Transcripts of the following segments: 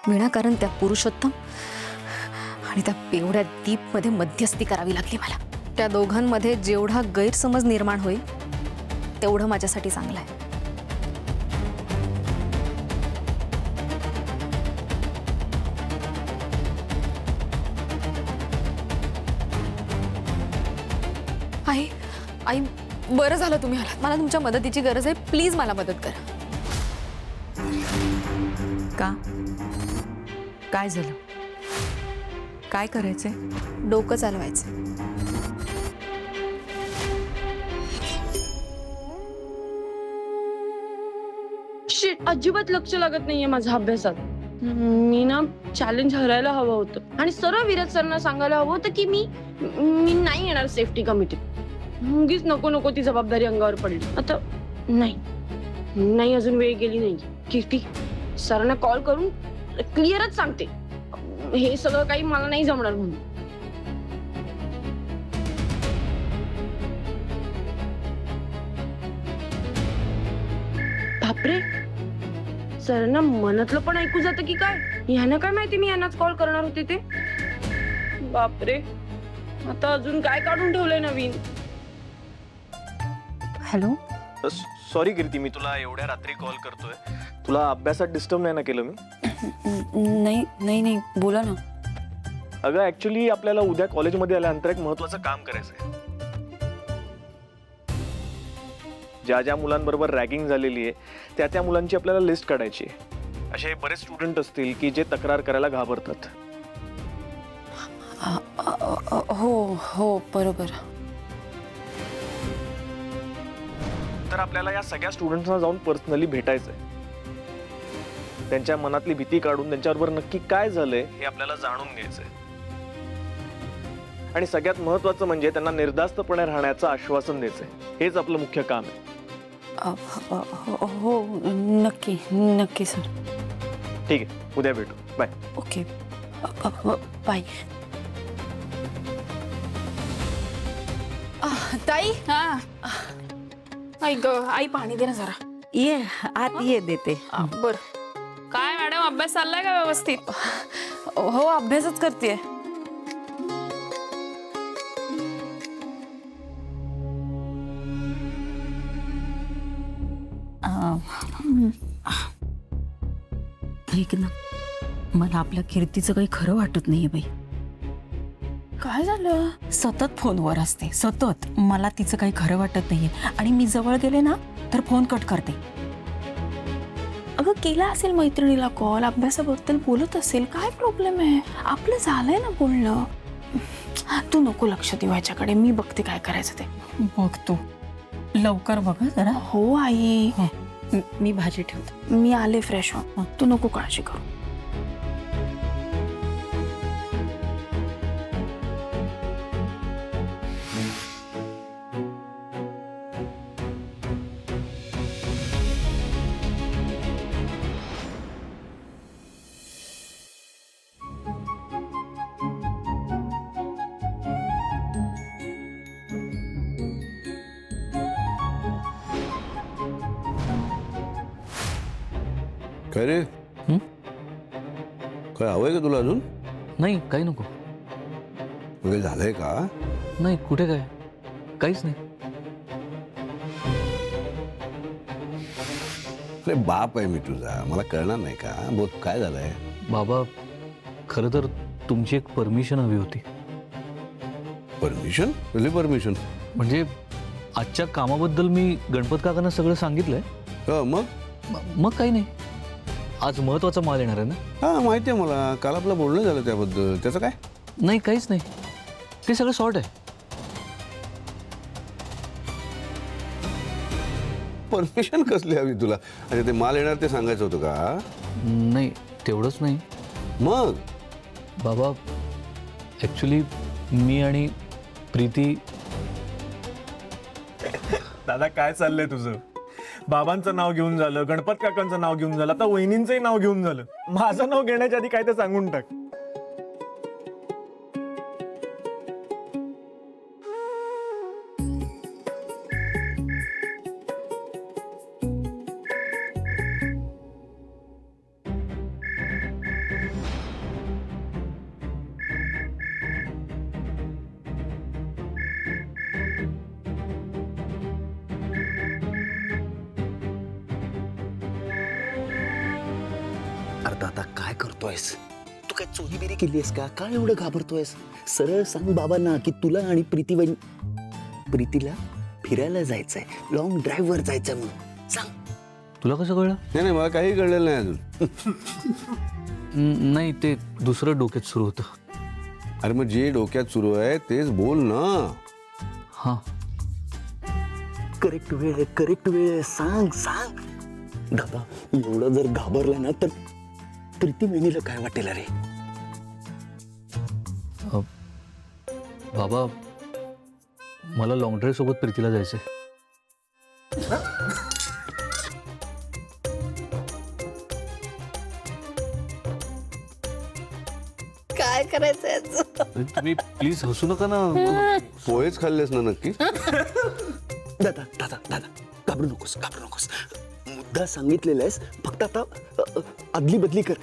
विनाकारण त्या पुरुषोत्तम आणि त्या बेवड्या दीपमध्ये मध्यस्थी करावी लागली मला. त्या दोघांमध्ये जेवढा गैरसमज निर्माण होईल तेवढं माझ्यासाठी चांगलं आहे. आई आई बरं झालं तुम्ही आलात. मला तुमच्या मदतीची गरज आहे. प्लीज मला मदत करा. का? काय झालं? काय करायचंय? डोकं चालवायचं. शिट, अजिबात लक्ष लागत नाहीये माझ्या अभ्यासात. मी ना चॅलेंज हरायला हवं होतं आणि सरळ विराज सरना सांगायला हवं होतं की मी नाही येणार सेफ्टी कमिटीत. उगीच नको नको ती जबाबदारी अंगावर पडली. आता नाही अजून वेळ गेली नाही. कीर्ती, सरांना कॉल करून क्लिअरच सांगते हे सगळं काही मला नाही जमणार म्हणून. बापरे, सरांना मनातलं पण ऐकू जातं की काय? ह्यांना काय माहिती मी यांनाच कॉल करणार होते ते. बापरे, आता अजून काय काढून ठेवलंय नवीन? हॅलो. सॉरी कीर्ती, मी तुला एवढ्या रात्री कॉल करतोय. तुला अभ्यासात डिस्टर्ब नाही ना केलं मी? नाही नाही नाही, बोला ना. अगं ऍक्च्युली आपल्याला उद्या कॉलेजमध्ये आल्यानंतर एक महत्वाचं काम करायचंय. ज्या ज्या मुलांबरोबर रॅगिंग झालेली आहे त्या मुलांची आपल्याला लिस्ट काढायची आहे. असे बरेच स्टुडंट असतील की जे तक्रार करायला घाबरतात. हो हो बरोबर. तर आपल्याला या सगळ्या स्टुडंट्सना जाऊन पर्सनली भेटायचंय. त्यांच्या मनातली भीती काढून त्यांच्याबरोबर नक्की काय झालंय हे आपल्याला जाणून घ्यायचंय. आणि सगळ्यात महत्वाचं म्हणजे त्यांना निर्धास्तपणे राहण्याचं आश्वासन द्यायचंय. हेच आपलं मुख्य काम आहे. हो नक्की नक्की सर. ठीक आहे, उद्या भेटू. बाय. Okay bye. ताई, आई ग, आई पाणी दे ना जरा. ये आत ये, देते. बर. काय मॅडम, अभ्यास चाललाय का व्यवस्थित? हो अभ्यासच करतेय. ऐक ना, मला आपल्या कीर्तीचं काही खरं वाटत नाहीये बाई. काय झालं? सतत फोनवर असते, सतत. मला तिचं काही खरं वाटत नाहीये आणि मी जवळ गेले ना तर फोन कट करते. अगं केला असेल मैत्रिणीला कॉल, अभ्यासाबद्दल बोलत असेल. काय प्रॉब्लेम आहे? आपलं झालंय ना बोलणं. तू नको लक्ष देऊ ह्याच्याकडे. मी बघते काय करायचं ते. बघ तू लवकर बघ जरा. हो आई, मी भाजी ठेवते. मी आले फ्रेश हो. तू नको काळजी करू. काय रे? काय हवंय का तुला अजून? नाही, काही नको. वगैरे झालंय का? नाही, कुठे काय, काहीच नाही. अरे बाप आहे मी तुझा, मला कळणार नाही का? बोल काय झालंय? बाबा, खरं तर तुमची एक परमिशन हवी होती. परमिशन? कसली परमिशन? म्हणजे आजच्या कामाबद्दल मी गणपत काकांना सगळं सांगितलंय. मग काही नाही. आज महत्वाचा माल येणार आहे ना? हा माहिती आहे मला, काल आपलं बोलणं झालं त्याबद्दल. त्याचं काय? नाही, काहीच नाही. ते सगळं सॉर्ट आहे. परमिशन कसली हवी तुला? अरे ते माल येणार ते सांगायचं होतं का? नाही, तेवढंच नाही. मग बाबा, ॲक्च्युली मी आणि प्रीती. दादा काय चाललंय तुझं? बाबांचं नाव घेऊन झालं, गणपत काकांचं नाव घेऊन झालं, आता वहिनींचंही नाव घेऊन झालं. माझं नाव घेण्याच्या आधी काय ते सांगून टाक. अर्धा आता काय करतोयस? तू काय चोरी बिरी केली आहेस का? काय एवढं घाबरतोयस? सरळ सांग बाबांना की तुला आणि प्रीतीला फिरायला जायचंय, लॉंग ड्राईव्ह वर जायचंय म्हणून सांग. तुला कसं कळलं? नाही नाही, मला काही कळलेलं नाही अजून. नाही, ते दुसरं डोक्यात सुरू होतं. अरे मग जे डोक्यात सुरू आहे तेच बोल ना. हां. करेक्ट वेळ सांग सांग. दादा एवढं जर घाबरला ना तर प्रीती वहिनीला काय वाटेल रे? बाबा, मला लॉंग ड्राईव्ह सोबत प्रीतीला जायचंय. काय करायचंय तुम्ही प्लीज हसू नका ना. पोहेच खाल्लेस ना नक्की? दादा दादा दादा घाबरू नकोस. मुद्दा सांगितलेला आहेस, फक्त आता अदली बदली कर,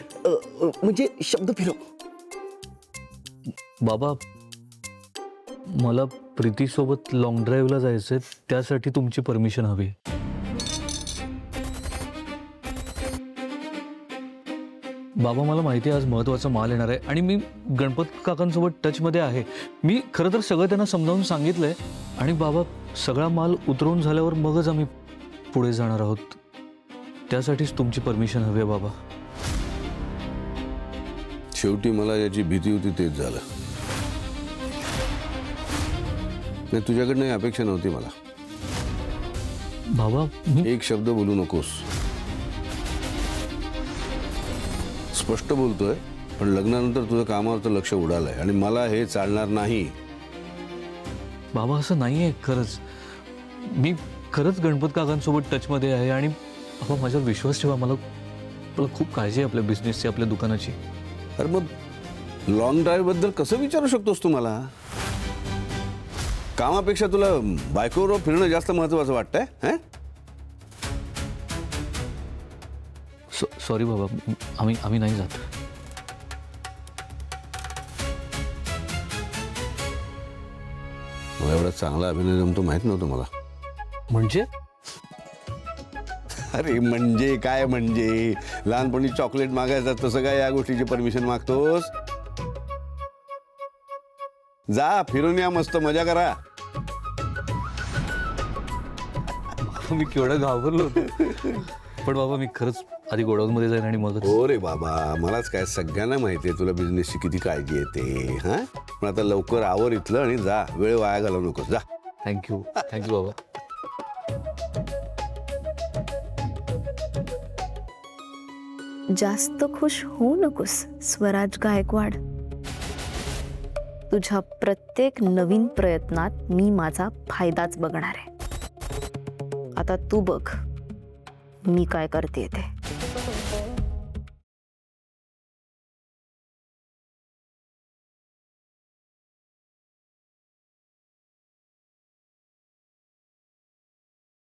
म्हणजे शब्द फिरव. बाबा, मला प्रीतीसोबत लॉंग ड्राईव्हला जायचंय, त्यासाठी तुमची परमिशन हवी. बाबा, मला माहिती आहे आज महत्त्वाचा माल येणार आहे आणि मी गणपत काकांसोबत टचमध्ये आहे. मी खरं तर सगळं त्यांना समजावून सांगितलंय आणि बाबा, सगळा माल उतरवून झाल्यावर मगच आम्ही पुढे जाणार आहोत. त्यासाठीच तुमची परमिशन हवी आहे बाबा. शेवटी मला याची भीती होती तेच झालं. नाही, तुझ्याकडनं ही अपेक्षा नव्हती मला. बाबा, मी एक शब्द बोलू नकोस. स्पष्ट बोलतोय, पण लग्नानंतर तुझं कामावरचं लक्ष उडालंय आणि मला हे चालणार नाही. बाबा, असं नाही आहे खरंच. मी खरंच गणपत काकांसोबत टचमध्ये आहे आणि बाबा, माझ्यावर विश्वास ठेवा. मला खूप काळजी आहे आपल्या बिझनेसची, आपल्या दुकानाची. अरे मग लॉंग ड्राईव्ह बद्दल कसं विचारू शकतोस तू मला? कामापेक्षा तुला बायकोवर फिरणं जास्त महत्वाचं वाटतंय? हं? सॉरी बाबा, आम्ही नाही जात. मला एवढा चांगला अभिनय जमतो माहित नव्हतं मला. म्हणजे अरे म्हणजे काय म्हणजे? लहानपणी चॉकलेट मागायचं तसं काय या गोष्टीची परमिशन मागतोस? जा फिरून या, मस्त मजा करा. मी केवढं घाबरलो होतो. पण बाबा, मी खरंच आधी गोडाऊनमध्ये जाईन आणि मगच. हो रे बाबा, मलाच काय, सगळ्यांना माहिती आहे तुला बिझनेसची किती काळजी येते. हा, पण आता लवकर आवर इथलं आणि जा, वेळ वाया घालवू नकोस. जा. थँक्यू बाबा. जास्त खुश होऊ नकोस स्वराज गायकवाड. तुझ्या प्रत्येक नवीन प्रयत्नात मी माझा फायदाच बघणार आहे. आता तू बघ मी काय करते ते.